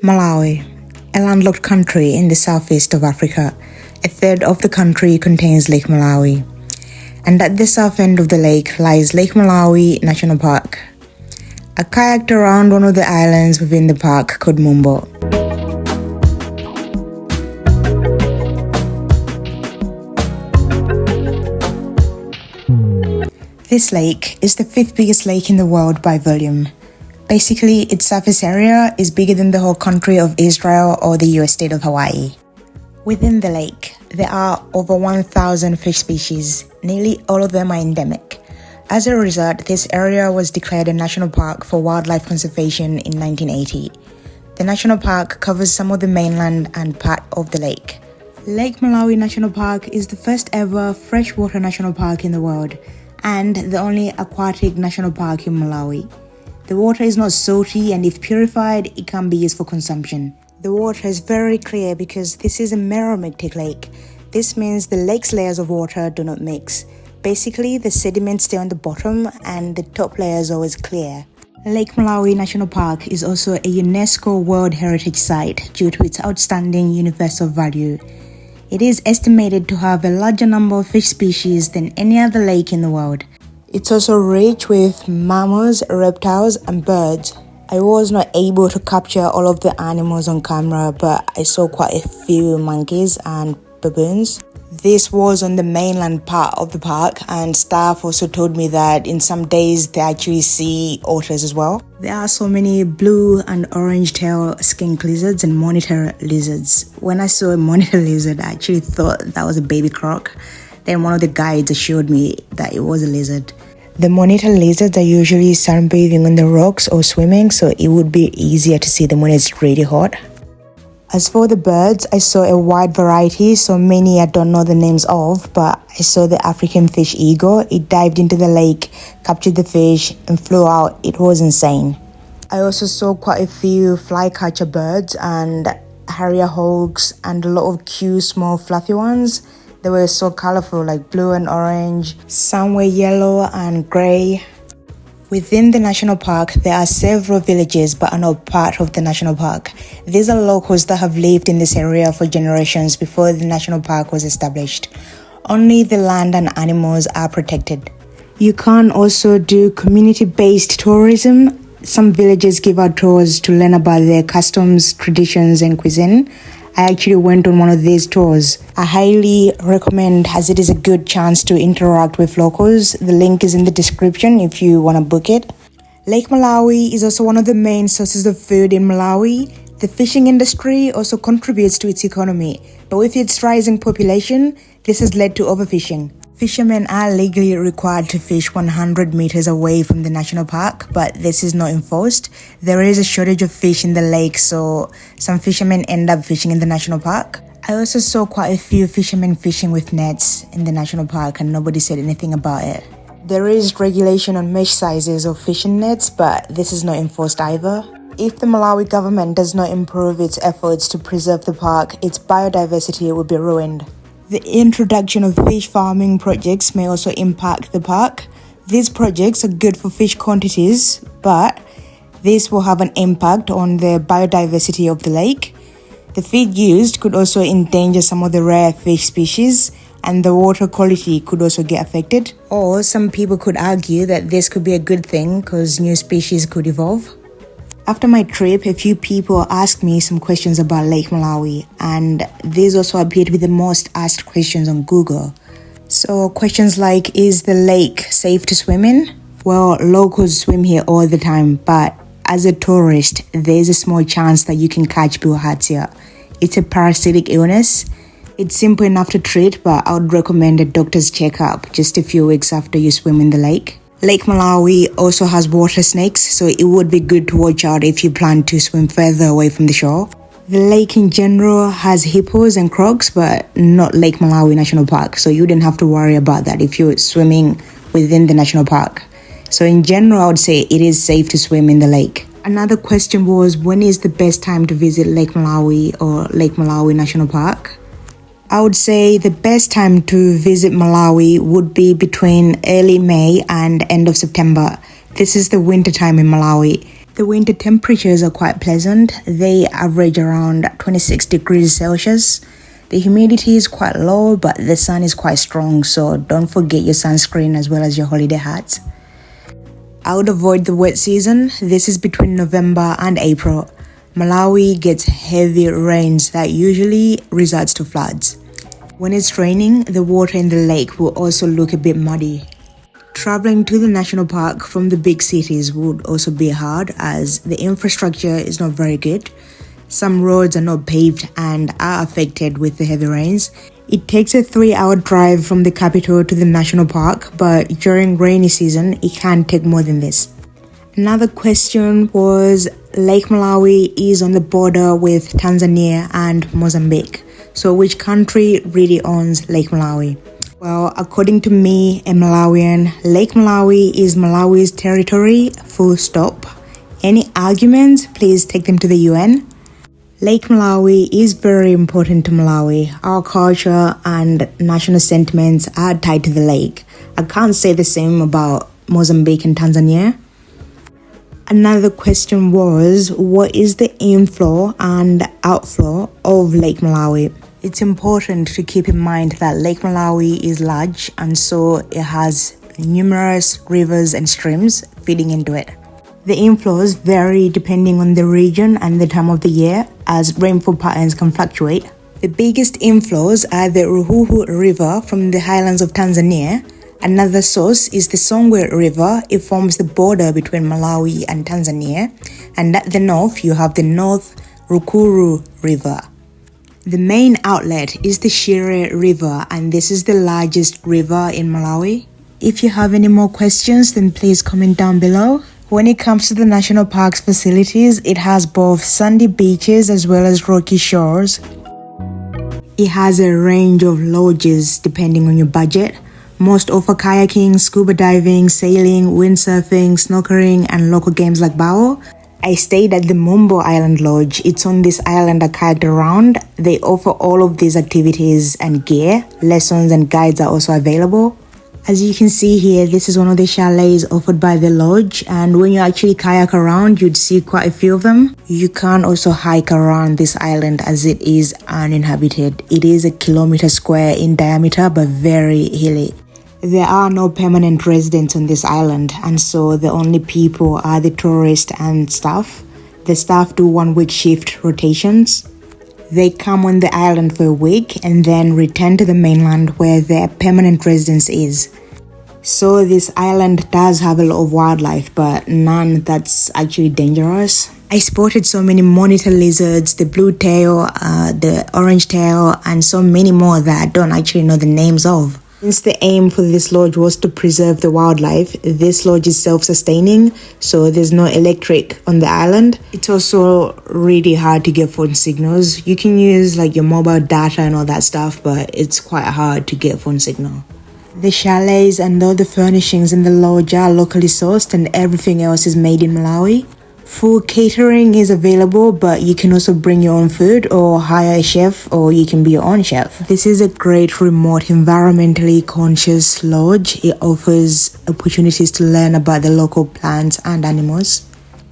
Malawi, a landlocked country in the southeast of Africa. A third of the country contains Lake Malawi. And at the south end of the lake lies Lake Malawi National Park. I kayaked around one of the islands within the park called Mumbo. This lake is the fifth biggest lake in the world by volume. Basically, its surface area is bigger than the whole country of Israel or the US state of Hawaii. Within the lake, there are over 1,000 fish species. Nearly all of them are endemic. As a result, this area was declared a national park for wildlife conservation in 1980. The national park covers some of the mainland and part of the lake. Lake Malawi National Park is the first ever freshwater national park in the world and the only aquatic national park in Malawi. The water is not salty, and if purified, it can be used for consumption. The water is very clear because this is a meromictic lake. This means the lake's layers of water do not mix. Basically, the sediments stay on the bottom and the top layer is always clear. Lake Malawi National Park is also a UNESCO World Heritage Site due to its outstanding universal value. It is estimated to have a larger number of fish species than any other lake in the world. It's also rich with mammals, reptiles, and birds. I was not able to capture all of the animals on camera, but I saw quite a few monkeys and baboons. This was on the mainland part of the park, and staff also told me that in some days they actually see otters as well. There are so many blue and orange tail skink lizards and monitor lizards. When I saw a monitor lizard, I actually thought that was a baby croc. Then one of the guides assured me that it was a lizard. The monitor lizards are usually sunbathing on the rocks or swimming, so it would be easier to see them when it's really hot. As for the birds, I saw a wide variety, so many I don't know the names of, but I saw the African fish eagle. It dived into the lake, captured the fish, and flew out. It was insane. I also saw quite a few flycatcher birds and harrier hawks and a lot of cute small fluffy ones. They were so colorful, like blue and orange. Some were yellow and gray. Within the national park, there are several villages but are not part of the national park. These are locals that have lived in this area for generations before the national park was established. Only the land and animals are protected. You can also do community-based tourism. Some villages give out tours to learn about their customs, traditions, and cuisine. I actually went on one of these tours. I highly recommend, as it is a good chance to interact with locals. The link is in the description if you want to book it. Lake Malawi is also one of the main sources of food in Malawi. The fishing industry also contributes to its economy, but with its rising population, this has led to overfishing. Fishermen are legally required to fish 100 meters away from the national park, but this is not enforced. There is a shortage of fish in the lake, so some fishermen end up fishing in the national park. I also saw quite a few fishermen fishing with nets in the national park, and nobody said anything about it. There is regulation on mesh sizes of fishing nets, but this is not enforced either. If the Malawi government does not improve its efforts to preserve the park, its biodiversity will be ruined. The introduction of fish farming projects may also impact the park. These projects are good for fish quantities, but this will have an impact on the biodiversity of the lake. The feed used could also endanger some of the rare fish species, and the water quality could also get affected. Or some people could argue that this could be a good thing because new species could evolve. After my trip, a few people asked me some questions about Lake Malawi, and these also appeared to be the most asked questions on Google. So questions like, is the lake safe to swim in? Well, locals swim here all the time, but as a tourist, there's a small chance that you can catch bilharzia. It's a parasitic illness. It's simple enough to treat, but I would recommend a doctor's checkup just a few weeks after you swim in the lake. Lake Malawi also has water snakes, so it would be good to watch out if you plan to swim further away from the shore. The lake in general has hippos and crocs, but not Lake Malawi National Park, so you wouldn't have to worry about that if you're swimming within the national park. So in general, I would say it is safe to swim in the lake. Another question was, when is the best time to visit Lake Malawi or Lake Malawi National Park? I would say the best time to visit Malawi would be between early May and end of September. This is the winter time in Malawi. The winter temperatures are quite pleasant. They average around 26 degrees Celsius. The humidity is quite low, but the sun is quite strong, so don't forget your sunscreen as well as your holiday hats. I would avoid the wet season. This is between November and April. Malawi gets heavy rains that usually results to floods. When it's raining, the water in the lake will also look a bit muddy. Traveling to the national park from the big cities would also be hard as the infrastructure is not very good. Some roads are not paved and are affected with the heavy rains. It takes a 3-hour drive from the capital to the national park, but during rainy season, it can take more than this. Another question was, Lake Malawi is on the border with Tanzania and Mozambique. So which country really owns Lake Malawi? Well, according to me, a Malawian, Lake Malawi is Malawi's territory, full stop. Any arguments, please take them to the UN. Lake Malawi is very important to Malawi. Our culture and national sentiments are tied to the lake. I can't say the same about Mozambique and Tanzania. Another question was, what is the inflow and outflow of Lake Malawi? It's important to keep in mind that Lake Malawi is large and so it has numerous rivers and streams feeding into it. The inflows vary depending on the region and the time of the year, as rainfall patterns can fluctuate. The biggest inflows are the Ruhuhu River from the highlands of Tanzania. Another source is the Songwe River. It forms the border between Malawi and Tanzania. And at the north, you have the North Rukuru River. The main outlet is the Shire River, and this is the largest river in Malawi. If you have any more questions, then please comment down below. When it comes to the national park's facilities, it has both sandy beaches as well as rocky shores. It has a range of lodges depending on your budget. Most offer kayaking, scuba diving, sailing, windsurfing, snorkeling, and local games like bao. I stayed at the Mumbo Island Lodge. It's on this island I kayaked around. They offer all of these activities and gear. Lessons and guides are also available. As you can see here, this is one of the chalets offered by the lodge, and when you actually kayak around, you'd see quite a few of them. You can also hike around this island as it is uninhabited. It is 1 kilometer square in diameter but very hilly. There are no permanent residents on this island, and so the only people are the tourists and staff. The staff do 1-week shift rotations. They come on the island for a week and then return to the mainland where their permanent residence is. So this island does have a lot of wildlife, but none that's actually dangerous. I spotted so many monitor lizards, the blue tail, the orange tail, and so many more that I don't actually know the names of. Since the aim for this lodge was to preserve the wildlife, this lodge is self-sustaining, so there's no electric on the island. It's also really hard to get phone signals. You can use like your mobile data and all that stuff, but it's quite hard to get phone signal. The chalets and all the furnishings in the lodge are locally sourced and everything else is made in Malawi. Full catering is available, but you can also bring your own food or hire a chef, or you can be your own chef. This is a great remote, environmentally conscious lodge. It offers opportunities to learn about the local plants and animals.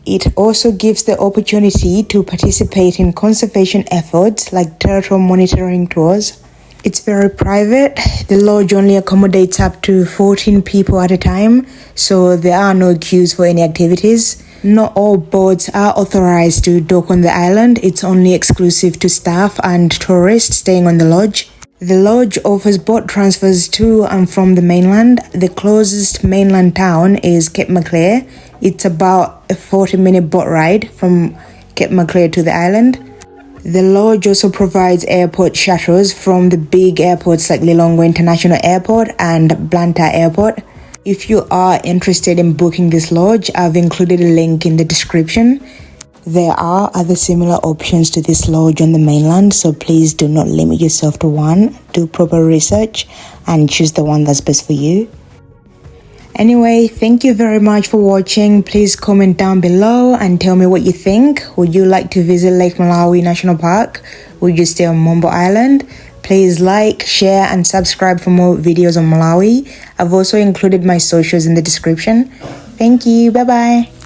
It also gives the opportunity to participate in conservation efforts like turtle monitoring tours. It's very private. The lodge only accommodates up to 14 people at a time, so there are no queues for any activities. Not all boats are authorized to dock on the island. It's only exclusive to staff and tourists staying on the lodge. The lodge offers boat transfers to and from the mainland. The closest mainland town is Cape Maclear. It's about a 40-minute boat ride from Cape Maclear to the island. The lodge also provides airport shuttles from the big airports like Lilongwe International Airport and Blantyre Airport. If you are interested in booking this lodge, I've included a link in the description. There are other similar options to this lodge on the mainland, so please do not limit yourself to one. Do proper research and choose the one that's best for you. Anyway, thank you very much for watching. Please comment down below and tell me what you think. Would you like to visit Lake Malawi National Park? Would you stay on Mumbo Island? Please like, share and subscribe for more videos on Malawi. I've also included my socials in the description. Thank you. Bye bye.